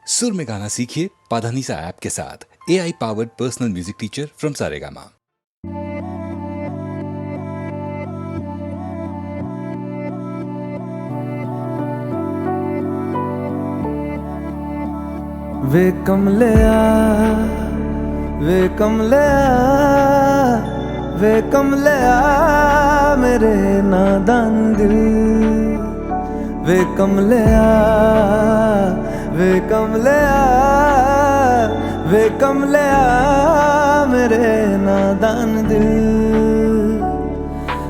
सुर में गाना सीखिए पाधानीसा ऐप के साथ। AI powered personal music teacher from Saregama. वे कमलिया वे कमलिया वे कमलिया मेरे नादान दिल। वे कमलिया वे कमलिया वे कमलिया मेरे नादान दिल।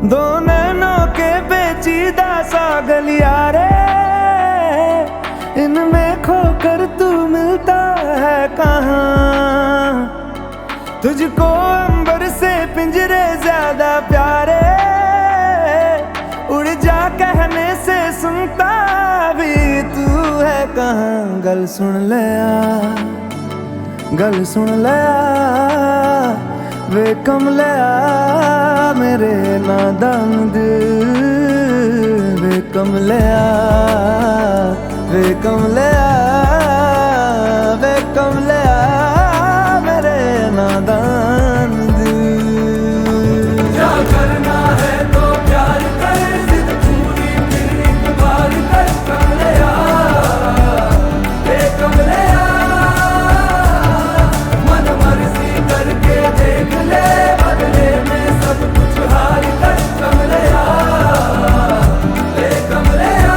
दो नैनों के पेचीदा सा गलिया रे, इनमें खोकर तू मिलता है कहाँ। तुझको अंबर से पिंजरे ज्यादा प्यारे, उड़ जा कहने से सुनता भी तू है कहाँ। गल सुन लिया गल सुन लिया वे कमलिया मेरे नादान दिल। वे कमलिया वे कमलिया वे कमलिया मेरे नादान दिल। क्या करना है तो प्यार कर, जिद पूरी फिर एक बार कर कमलिया। वे कमलिया मन मर्जी करके देख ले, बदले में सब कुछ हार कर कमलिया। वे कमलिया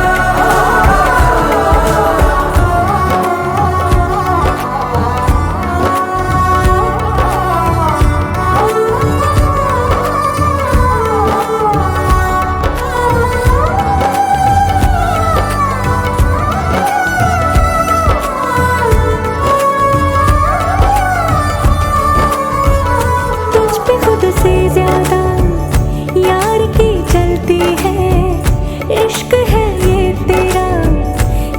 इश्क है ये तेरा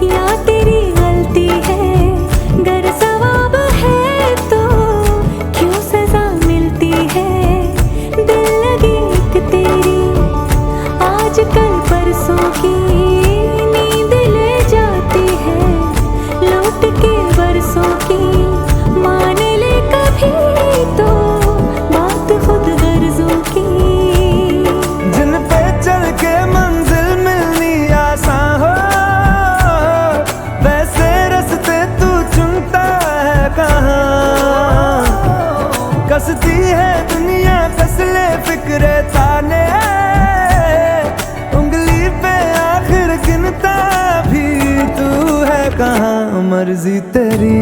या तेरी गलती है। गर सवाब है तो क्यों सजा मिलती है। दिल लगी एक तेरी आज कल परसों की, नींद ले जाती है लौट के बरसों की। मान ले कभी तो बात खुद गर्जों की, जिन पे चल के मंजिल मिलनी आसान हो, वैसे रास्ते तू चुनता है कहाँ। कसती है दुनिया कसले फिक्रे ताने, उंगली पे आखिर गिनता भी तू है कहाँ। मर्जी तेरी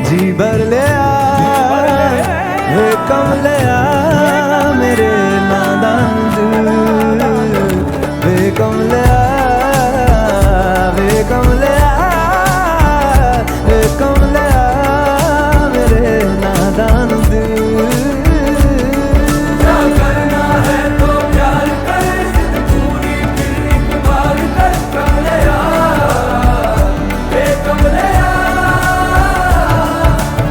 जी भर ले आ वे कमलिया मेरे नादान दिल। वे कमलिया वे कमलिया वे कमलिया मेरे नादान दिल। क्या करना है तो प्यार कर, जिद पूरी फिर एक बार कर कमलिया। वे कमलिया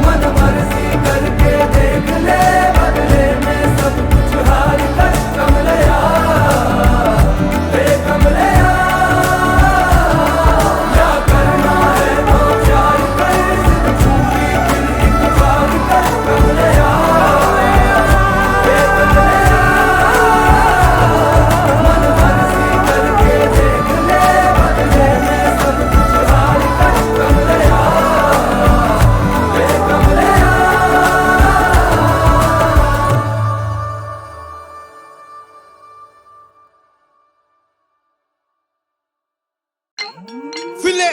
मन मर्जी करके देख ले, बदले में सब कुछ हार कर कमलिया। वे कमलिया क्या करना है तो प्यार कर, जिद पूरी फिर एक बार कर कमलिया। वे कमलिया मन मर्जी करके देख ले, बदले में सब कुछ हार कर कमलिया। वे कमलिया फिले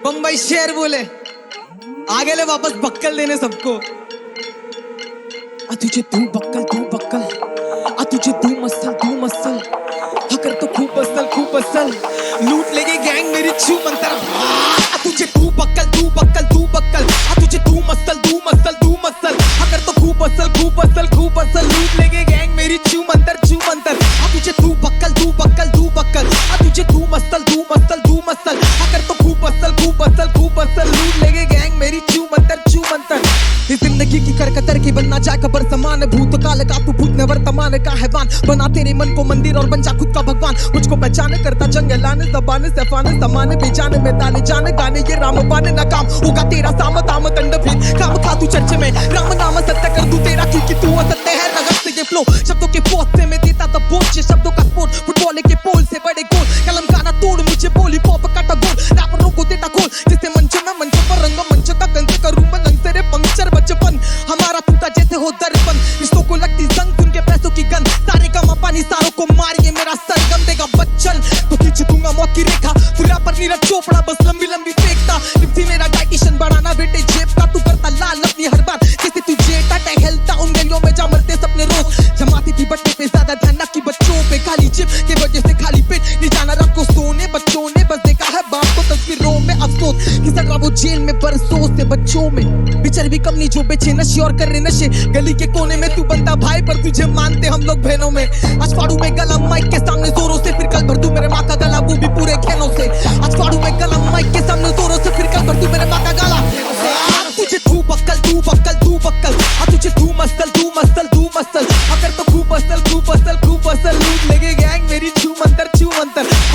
बम्बई शेर बोले आगे ले वापस बक्कल देने सबको। तुझे तू बक्कल तुझे तू मसल अगर तो खूब असल लूट लेगे गैंग मेरी छू मंतर। तुझे तू बक्कल तुझे तू मसल अगर तो खूब असल लूट लेगे गैंग मेरी छू मंतर। तुझे तू बक्कल तुझे तू मसल अगर तो खूब असल लूट लेगे गैंग मेरी छू मंतर। इस जिंदगी की करकतर की बनना चाहे खबर समान भूतकाल का तू भूत अपने वर्तमान का हैवान बना तेरे मन को मंदिर और बन जा खुद का भगवान मुझको पहचान करता जंगलान जबान सफान जमाने बेजान में ताने जान गाने ये राम बाने नाकाम होगा तेरा साम ताम दंड भी काम खा तू चर्च में राम नाम सत्य कर दूं तेरा क्योंकि तू असत्य है रगत से ये फ्लो शब्दों के पोस्ट से मैं देता था बोझ शब्दों का स्पोर्ट फुटबॉल के पोल से बड़े गोल कलम गाना तोड़ मुझे बोली पॉप काटा गोल रैपरों को देता खोल जिसे मंच में मंच पर रंग मंच का गंज करूं मैं लंग तेरे पंक्चर बचपन हमारा टूटा जैसे हो दर्पण रिश्तों को लगती जंग उनके पैसों की गंध सारे का पानी सारों को मारिए मेरा सरगम देगा बच्चन तो खींच दूंगा मौत की रेखा तुरा पर नीरज चोपड़ा बस लंबी लंबी फेंकता लिप्सी मेरा डाइटिशियन बढ़ाना बेटे जेब का तू करता लाल अपनी हर बार जैसे तू जेटा टहलता उन गलियों में जा मरते सपने रोज जमाती थी बट्टे पे ज्यादा ध्यान ना की बच्चों पे खाली चिप के वजह से खाली पेट नहीं जाना रात को सोने बच्चों ने बस देखा है बाप को तस्वीरों में अफसोस किस तरह वो जेल में बरसों से बच्चों में बिचार भी कम नहीं जो बेचे नशे और कर रहे नशे गली के कोने में तू बनता भाई पर तुझे मानते हम लोग बहनों में आज फाड़ू में गला माइक के सामने जोरों से फिर कल भर दूं मेरे माँ का गला वो भी पूरे खेनों से आज फाड़ू में गला माइक के सामने जोरों से फिर कल भर दूं मेरे माँ का गला तुझे तू बक्कल तुझे तू मसल अगर तो खूब असल लूट लेगे गैंग मेरी छू मंतर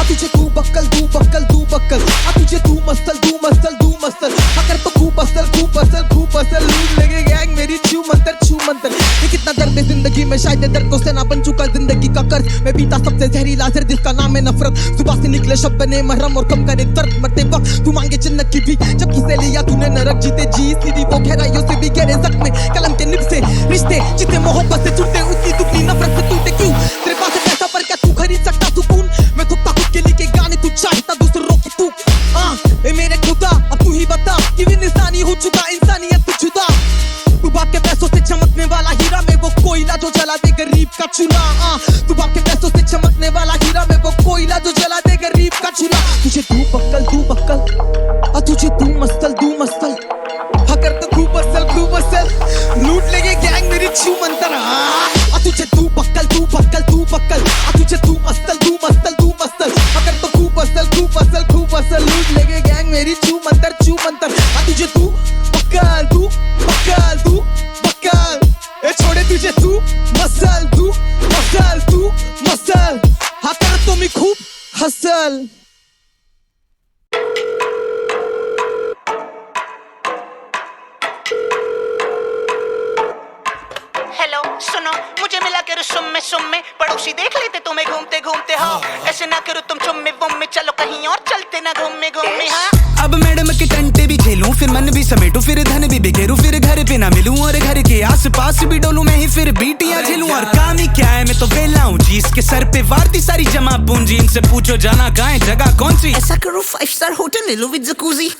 तुझे तू बक्कल तुझे तू मसल अगर तो खूब असल लूट लेगे गैंग मेरी छू मंतर ये कितना दर्द है जिंदगी में शायद दर्द को सेना बन चुका जिंदगी का कर्ज मैं पीता सबसे जहरीला जहर जिसका नाम है नफरत सुबह से निकले शब्द ने महरम और कम करे दर्द मरते वक्त तू मांगे जन्नत की भी जब किसे लिया तूने नरक जीते जी सीधी वो गहराइयों से भी गहरे जख्म में कलम के निब से रिश्ते जितने मोहब्बत से जुड़ते उतनी दुखनी नफरत से टूटे क्यों तेरे पास है पैसा पर क्या तू खरीद सकता सुकून मैं थकता खुद के लिए गाने तू चाहता दूसरों की तू ए मेरे खुदा अब तू ही बता कि भी इंसानी हो चुका इंसानियत से जुदा तू बाप के पैसों से चमकने वाला हीरा में वो कोयला जो जला दे गरीब का चूल्हा तू बाप के पैसों से चमकने वाला हीरा में वो कोयला जो जला दे गरीब का चूल्हा तुझे तू बक्कल तुझे तू मसल अगर तो खूब असल लूट लेगे गैंग मेरी छू मंतर तुझे तू बक्कल तुझे तू मसल अगर तो खूब असल लूट लेगे गैंग मेरी छू मंतर तुझे तू बक्कल ए छोड़े तुझे तू मसल हाँ कर तो मैं खूब हसल हेलो सुनो मुझे मिला करो सुम में पड़ोसी देख लेते तुम्हें घूमते घूमते हाँ ऐसे ना करो तुम चुम्मे वुम्मे चलो कहीं और चलते ना घूमे हाँ अब मैडम के टंटे भी खेलूं फिर मन भी समेटूं फिर धन भी बिखेरूं फिर घर पे ना मिलूं और घर के आस पास भी डोलूं मैं ही फिर बीटियां झेलूं और काम ही क्या है मैं तो वेला हूं जी इसके सर पे वारती सारी जमा पूंजी इनसे पूछो जाना कहाँ है जगह कौन सी ऐसा करो 5 स्टार होटल ले लो विद जकूजी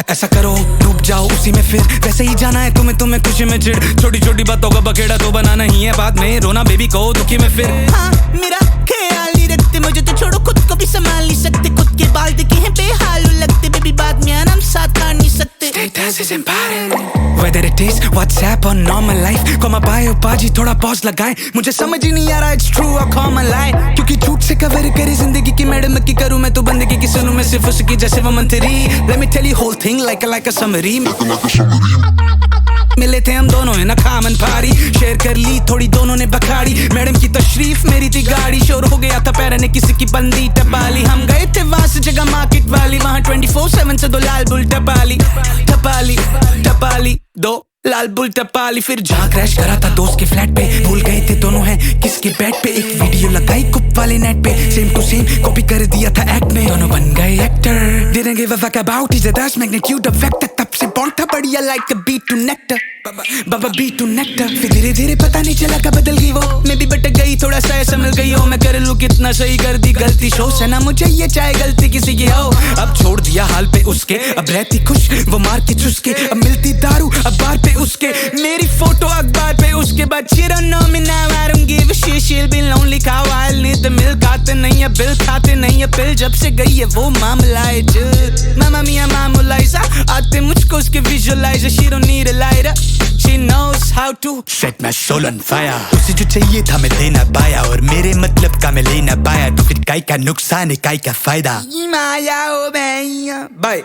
ऐसा करो डूब जाओ उसी में फिर वैसे ही जाना है तुम्हें खुशी में चिढ़ छोटी छोटी बातों का बखेड़ा तो बनाना ही है बाद में रोना बेबी को दुखी में फिर हाँ मेरा ख्याल नहीं रखते मुझे तो छोड़ो खुद को भी संभाल नहीं सकते खुद के बाल दिखे हैं बेहाल लगते बेबी बाद में आराम साथ आ नहीं सकते Status is important Whether it is WhatsApp or normal life Call my bio बाजी थोड़ा pause लगाए मुझे समझ ही नहीं आ रहा it's true or common lie क्योंकि झूठ से कवर करे जिंदगी की मैडम की करूँ मैं तो बंदगी की सुनूं मैं सिर्फ उसकी जैसे वो मंत्री Let me tell you whole thing like a summary मिले थे हम दोनों है ना खामन पारी शेयर कर ली थोड़ी दोनों ने बखाड़ी मैडम की तशरीफ मेरी थी गाड़ी शोर हो गया था पैर ने किसी की बंदी टपाली हम गए थे वास जगह मार्केट वाली वहाँ 24/7 से 2 लाल बुल टपाली 2 लाल बुल टपाली फिर जहाँ क्रैश करा था दोस्त के फ्लैट पे भूल गए थे दोनों हैं किसके बेड पे एक वीडियो लगाई कुप वाले नेट पे सेम टू सेम कॉपी कर दिया था एक्ट में दोनों बन गए actor didn't give a fuck about his dash magnitude of vector तब से बॉन्ड था बढ़िया like a beat to nectar Baba beat to nectar फिर धीरे धीरे पता नहीं चला कब बदल गई वो मैं भी भटक गई थोड़ा सा ऐसा मिल गई हो मैं कर लूँ कितना सही कर दी गलती शो से ना मुझे ये चाहे गलती किसी की हो अब छोड़ दिया हाल पे उसके अब रहती खुश वो मार के चुसके अब मिलती दारू अब बार पे उसके मेरी फोटो अखबार पे उसके बाद she don't know me now I don't give a shit she'll be lonely cow I'll need the milk आते नहीं है बिल खाते नहीं है पिल जब से गई है वो मामला है जो मामा मिया मामूलाइजा आते मुझको उसके visualiser she don't need a lighter she knows how to set my soul on fire उसे जो चाहिए था मैं देना पाया और मेरे मतलब का मैं लेना पाया तो फिर काई का नुकसान है काई का फायदा माया ओ भैया बाय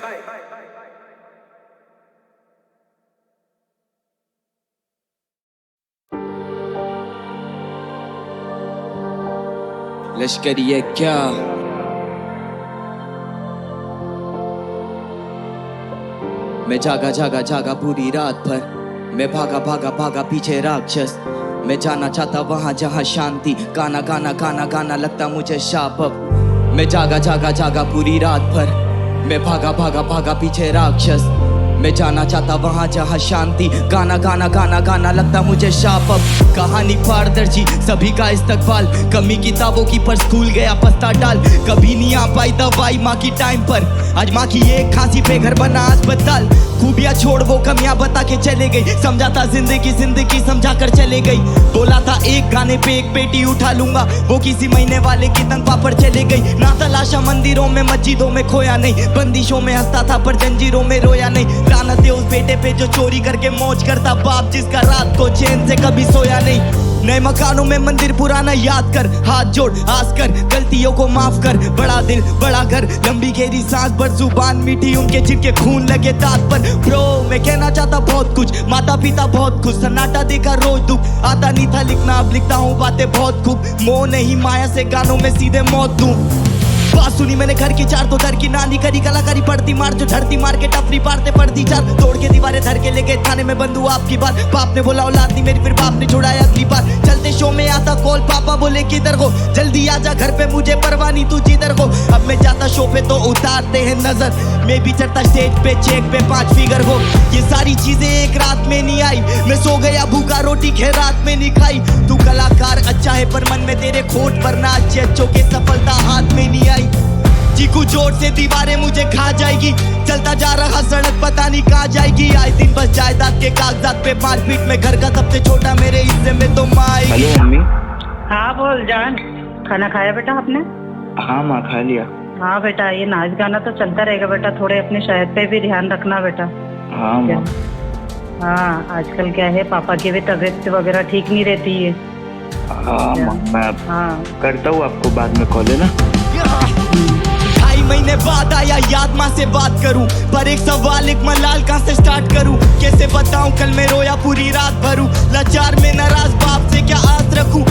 लश्करी है क्या? मैं जागा जागा जागा पूरी रात भर, मैं भागा भागा भागा पीछे राक्षस। मैं जाना चाहता वहां जहां शांति, गाना गाना गाना गाना लगता मुझे शाप अब। मैं जागा जागा जागा पूरी रात भर, मैं भागा भागा भागा पीछे राक्षस। मैं जाना चाहता वहां जहां शांति, गाना गाना गाना गाना लगता मुझे शाप अब। कहानी पारदर्शी सभी का इस्तकबाल, कमी किताबों की पर स्कूल गया पस्ता डाल। कभी नहीं आ पाई दवाई माँ की टाइम पर, आज माँ की एक खांसी पे घर बना अस्पताल। खूबियां छोड़ वो कमियां बता के चले गई, समझा था जिंदगी जिंदगी समझा कर चले गई। बोला था एक गाने पे एक पेटी उठा लूंगा, वो किसी महीने वाले की तनख्वाह पर चले गई। ना तलाशा मंदिरों में मस्जिदों में खोया नहीं, बंदिशों में हंसता था पर जंजीरों में रोया नहीं। लानत है उस बेटे पे जो चोरी करके मौज करता, बाप जिसका रात को चैन से कभी सोया नहीं। नए मकानों में मंदिर पुराना याद कर, हाथ जोड़ आस कर, गलतियों को माफ कर। बड़ा दिल बड़ा घर, लंबी गहरी सांस पर जुबान मीठी उनके जिनके खून लगे दांत पर। ब्रो मैं कहना चाहता बहुत कुछ, माता पिता बहुत खुश, सन्नाटा देखा रोज दुख। आता नहीं था लिखना अब लिखता हूँ बातें बहुत खूब, मोह नहीं माया से गानों में सीधे मौत दूं। बात सुनी मैंने घर की चार तो दर की नानी करी कलाकारी पड़ती मार जो झड़ती मार के टपरी पारते पड़ती चार। तोड़ के दीवारें धर के ले गए थाने में बंधु आपकी बात। बाप ने बोला औलाद नहीं मेरी, फिर बाप ने छोड़ाया अगली बार। चलते शो में आता कॉल, पापा बोले किधर हो, जल्दी आजा घर पे मुझे परवाह नहीं तू जिधर हो। अब मैं जाता शो पे तो उतारते हैं नजर, मैं भी चढ़ता स्टेज पे चेक पे 5 फिगर हो। ये सारी चीजें एक रात में नहीं आई, मैं सो गया भूखा रोटी खैरात में नहीं खाई। तू कलाकार अच्छा है पर मन में तेरे खोट पर ना अच्छे अच्छों के सफलता हाथ में नहीं आई। चीकू जोर से दीवारें मुझे खा जाएगी, चलता जा रहा सड़क पता नहीं कहाँ जाएगी। आए दिन बस जायदाद के कागजात पे 5 फीट में, घर का सबसे छोटा मेरे हिस्से में तो माँ आएगी। Hello mummy. हाँ बोल जान, खाना खाया बेटा आपने? हाँ माँ खा लिया। हाँ बेटा ये नाच गाना तो चलता रहेगा बेटा, थोड़े अपनी सेहत पे भी ध्यान रखना बेटा। हाँ माँ। हाँ आजकल क्या है पापा की भी तबीयत वगैरह ठीक नहीं रहती है। हाँ माँ मैं हाँ करता हूँ आपको बाद में कॉल, है ना? 2.5 महीने बाद आया याद माँ से बात करूं, पर एक सवाल एक मलाल कहाँ से स्टार्ट करूं। कैसे बताऊं कल मैं रोया पूरी रात भरूं, लाचार में नाराज बाप से क्या आस रखूं।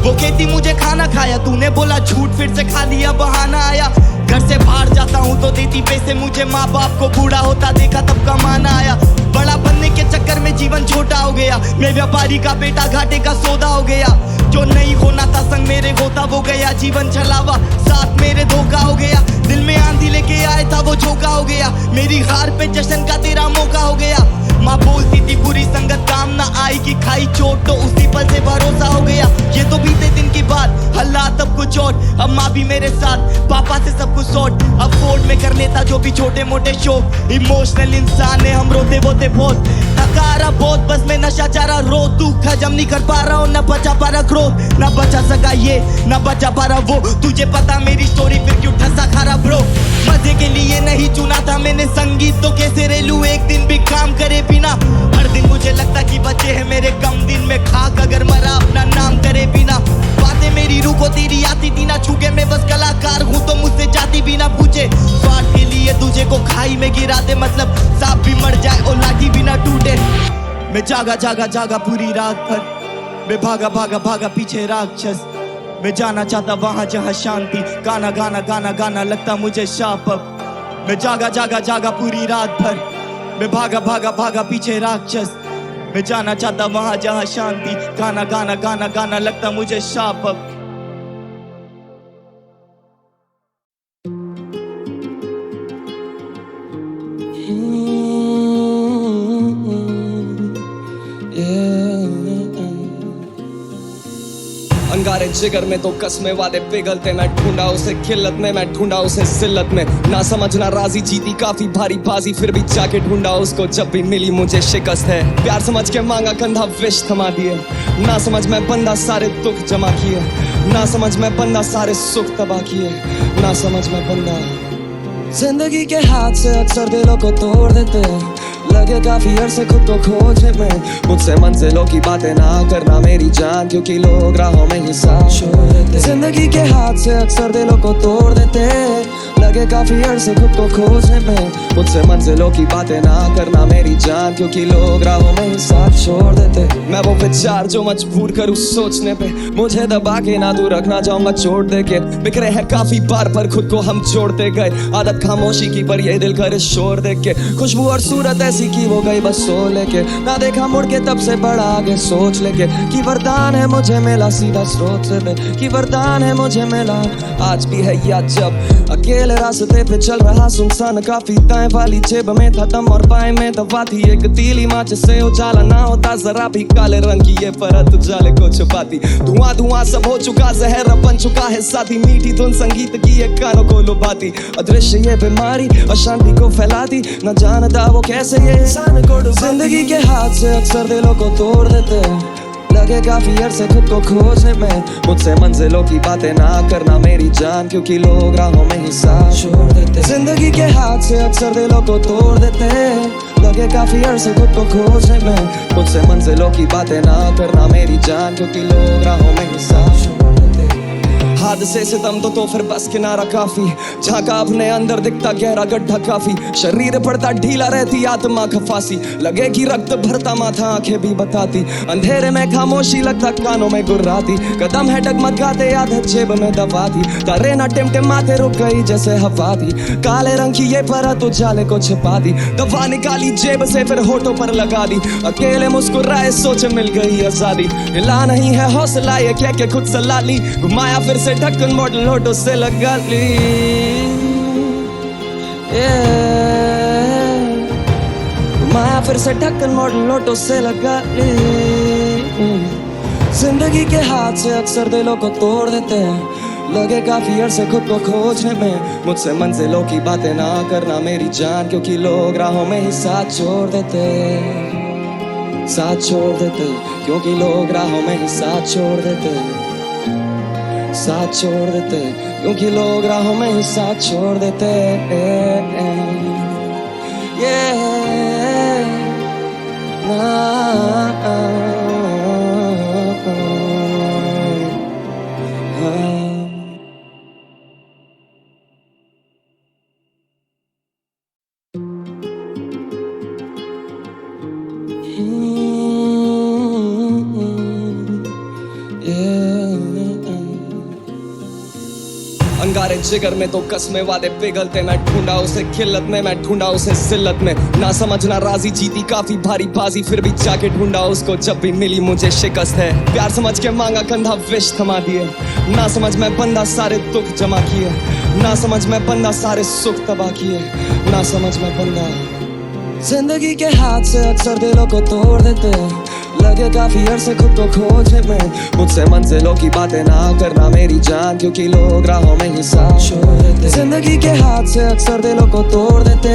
वो कहती मुझे खाना खाया, तूने बोला झूठ फिर से खा लिया बहाना आया। घर से बाहर जाता हूँ तो देती पैसे मुझे, माँ बाप को बूढ़ा होता देखा तब कमाना आया। बड़ा बनने के चक्कर में जीवन छोटा हो गया, मैं व्यापारी का बेटा घाटे का सौदा हो गया। जो नहीं होना था संग मेरे होता वो गया, जीवन छलावा साथ मेरे धोखा हो गया। दिल में आंधी लेके आया था वो झोंका हो गया, मेरी हार पे जश्न का तेरा मौका हो गया। माँ बोलती थी बुरी संगत काम ना आएगी, खाई चोट तो उसी पल से भरोसा हो गया। ये तो बीते दिन की बात, हालात अब कुछ और, अब माँ भी मेरे साथ, पापा से सब कुछ सॉर्ट। अफोर्ड में कर लेता जो भी छोटे मोटे शौक, इमोशनल इंसान है हम रोते बोते बहुत। थका रहा बहुत बस मैं नशा चाह रहा रो, दुख हजम नहीं कर पा रहा हूँ, न बचा पा रहा क्रोध, न बचा सका ये न बचा पा रहा वो। तुझे पता मेरी स्टोरी फिर क्यों ठसा खा रहा ब्रो। मजे के लिए नहीं चुना था मैंने संगीत, तो कैसे रेलू एक दिन भी काम करे बिना। हर दिन मुझे लगता कि बचे हैं मेरे कम दिन में, खाक अगर मरा अपना नाम करे बिना। बातें मेरी रूह को तेरी आती थी ना छूके, मैं बस कलाकार हूँ तो मुझसे जाती भी ना पूछे। स्वार्थ के लिए तुझे को खाई में गिरा दे, मतलब सांप भी मर जाए और लाठी भी ना टूटे। मैं जागा जागा जागा पूरी रात भर, मैं भागा भागा भागा पीछे राक्षस। मैं जाना चाहता वहां जहां शांति, गाना गाना गाना गाना लगता मुझे शाप अब। मैं जागा जागा जागा पूरी रात भर, मैं भागा भागा भागा पीछे राक्षस। मैं जाना चाहता वहां जहां शांति, गाना गाना गाना गाना लगता मुझे शाप अब। अंगारे जिगर में तो कसमे वादे पिघलते, मैं ढूंढा उसे किल्लत में, मैं ढूंढा उसे जिल्लत में। ना समझना राजी जीती काफी भारी बाजी, फिर भी जाके ढूंढा उसको जब भी मिली मुझे शिकस्त है। प्यार समझ के मांगा कंधा विष थमा दिए, ना समझ मैं बंदा सारे दुख जमा किए, ना समझ मैं बंदा सारे सुख तबाह किए, ना समझ मैं बंदा। जिंदगी के हाथ से अक्सर दिलों को तोड़ देते, लगे काफी अरसे खुद को खोजने में। मुझसे मंजिलों की बातें ना करना मेरी जान, क्योंकि लोग राहों में ही साथ छोड़ देते। जिंदगी के हाथ से अक्सर दिलों को तोड़ देते, लगे काफी अरसे खुद को खोजने में, मुझसे मंजिलों की बातें ना करना मेरी जान, क्योंकि लोग राहों में ही साथ छोड़ देते। मैं वो विचार जो मजबूर करूँ सोचने पे, मुझे दबा के ना तू रखना चाहूंगा छोड़ दे के। बिखरे हैं काफी बार पर खुद को हम जोड़ते गए, आदत खामोशी की पर ये दिल करे शोर देख के। खुशबू और सूरत ऐसी की वो गई बस सो लेके, ना देखा मुड़ के तब से बड़ा आगे सोच लेके। कि वरदान है मुझे मिला सीधा स्रोत से दे, कि वरदान है मुझे मिला आज भी है याद जब अकेले रास्ते पे चल रहा सुनसान, काफी दाएं वाली जेब में था दम और बाएं में दवा थी एक तीली माच से उजाला ना होता जरा भी, काले रंग की ये परत उजाले को छुपाती। धुआं धुआं सब हो चुका, जहर बन चुका है साथी, मीठी धुन संगीत की ये कानों को लुभाती। अदृश्य ये बीमारी अशांति को फैलाती, न जानता वो कैसे ये इंसान को जिंदगी के हाथ से अक्सर दिलों को तोड़ देते। लगे काफी अरसे खुद को खोजने में, मुझसे मंजिलों की बातें ना करना मेरी जान, क्योंकि लोग राहों में ही साथ छोड़ देते। जिंदगी के हाथ से अक्सर दिलों को तोड़ देते। लगे काफी अरसे खुद को खोजने में, मुझसे मंजिलों की बातें ना करना मेरी जान, क्योंकि लोग राहों में ही साथ छोड़ देते। हादसे से दम तो फिर बस किनारा काफी, झांका अपने अंदर दिखता गहरा गड्ढा काफी। शरीर पड़ता ढीला रहती आत्मा खफासी, लगे कि रक्त भरता माथा आंखें भी बताती। अंधेरे में खामोशी लगता कानों में गुर्राती, कदम है डगमगाते आदत जेब में दबाती। तारे न टिमटिमाते रुक गई जैसे हवा थी, काले रंग की ये परत उजाले को छिपा दी। दवा निकाली जेब से फिर होठों पर लगा दी, अकेले मुस्कुराए सोच मिल गई आजादी। हिला नहीं है हौसला ये कह के खुद सलाह ली, घुमाया फिर से ढक्कन मॉडल होठों से लगा ली। घुमाया फिर से ढक्कन मॉडल होठों से लगा ली। जिंदगी के हाथ से अक्सर दिलों को तोड़ देते हैं। लगे काफी अरसे खुद को खोजने में, मुझसे मंजिलों की बातें ना करना मेरी जान, क्योंकि लोग राहों में ही साथ छोड़ देते। साथ छोड़ देते, क्योंकि लोग राहों में ही साथ छोड़ देते। साथ छोड़ देते, क्योंकि लोग राहों में ही साथ छोड़ देते। अंगारे जिगर में तो कसमे वादे पिघलते, मैं ढूंढा उसे खिल्लत में, मैं ढूंढा उसे जिल्लत में। ना समझना राजी जीती काफी भारी बाजी, फिर भी जाके ढूंढा उसको जब भी मिली मुझे शिकस्त है। प्यार समझ के मांगा कंधा विष थमा दिए, ना समझ में बंदा सारे दुख जमा किए, ना समझ में बंदा सारे सुख तबाह किए, ना समझ में बंदा। जिंदगी के हाथ से अक्सर दिलों को तोड़ देते। लगे काफी अरसे खुद को खोजने में, मुझसे मंजिलों की बातें ना करना मेरी जान, क्योंकि लोग राहों में ही साथ छोड़ देते। जिंदगी के हाथ से अक्सर दिलों को तोड़ देते।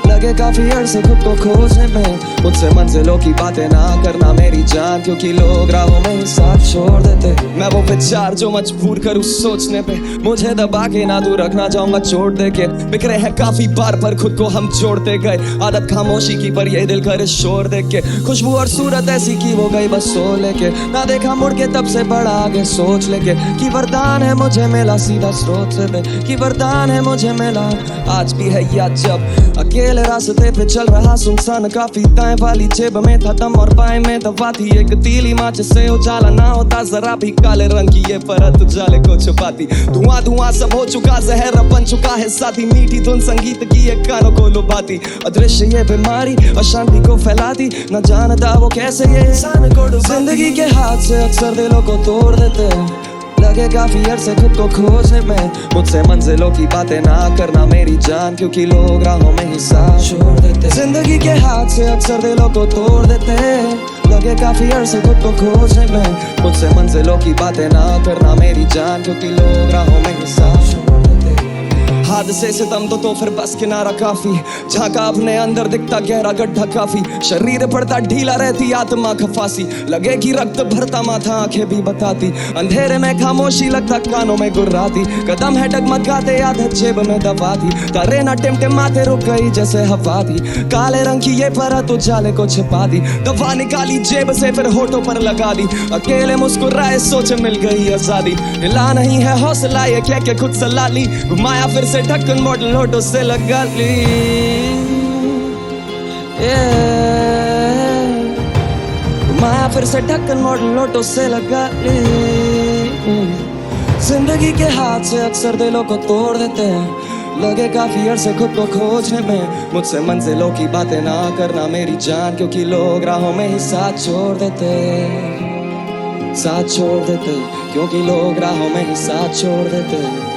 लगे काफी अरसे खुद को खोजने में, मुझसे मंजिलों की बातें ना करना मेरी जान, क्योंकि लोग राहों में ही साथ छोड़ देते। मैं वो विचार जो मजबूर करूँ सोचने पे, मुझे दबा के ना तू रखना चाहूंगा छोड़ दे के। बिखरे हैं काफी बार पर खुद को हम जोड़ते गए, आदत खामोशी की पर ये दिल करे शोर देख के। खुशबू और सूरत ऐसी की वो गई बस सो लेके, ना देखा मुड़ के तब से बड़ा आगे सोच लेके। कि वरदान है मुझे मिला सीधा स्रोत से दे, कि वरदान है मुझे मिला आज भी है याद जब अकेले रास्ते पे चल रहा सुनसान, काफी दाएं वाली जेब में था दम और बाएं में दवा थी एक तीली माच से उजाला ना होता जरा भी, काले रंग की ये परत उजाले को छुपाती। धुआं धुआं सब हो चुका, जहर बन चुका है साथी, मीठी धुन संगीत की ये कानों को लुभाती। अदृश्य ये बीमारी अशांति को फैलाती, न जानता वो कैसे ये इंसान को जिंदगी के हाथ से अक्सर दिलों को तोड़ देते। लगे काफी अरसे खुद को खोजने में, मुझसे मंजिलों की बातें ना करना मेरी जान, क्योंकि लोग राहों में ही साथ छोड़ देते। जिंदगी के हाथ से अक्सर दिलों को तोड़ देते। लगे काफी अरसे खुद को खोजने में, मुझसे मंजिलों की बातें ना करना मेरी जान, क्योंकि लोग राहों में ही साथ छोड़ देते। हादसे से दम तो फिर बस किनारा काफी, झांका अपने अंदर दिखता गहरा गड्ढा काफी। शरीर पड़ता ढीला रहती आत्मा खफासी, लगे कि रक्त भरता माथा आंखें भी बताती। अंधेरे में खामोशी लगता कानों में गुर्राती, कदम है डगमगाते आदत जेब में दबाती। तारे न टिमटिमाते रुक गई जैसे हवा थी, काले रंग की ये परत उजाले को छिपा दी। दवा निकाली जेब से फिर होठों पर लगा दी, अकेले मुस्कुराए सोच मिल गई आजादी। हिला नहीं है हौसला ये कह के खुद सलाह ली, घुमाया फिर से से ढक्कन बॉटल होठों से लगा ली माया फिर से ढक्कन बॉटल होठों से लगा ली जिंदगी के हाथ से अक्सर दिलों को तोड़ देते हैं लगे काफी अरसे खुद को खोजने में मुझसे मंजिलों की बातें ना करना मेरी जान क्योंकि लोग राहों में ही साथ छोड़ देते क्योंकि लोग राहों में ही साथ छोड़ देते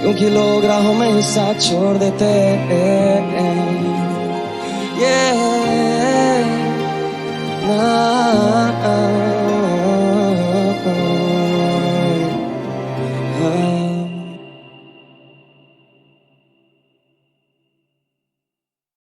क्योंकि लोग राहों में ही साथ छोड़ देते yeah.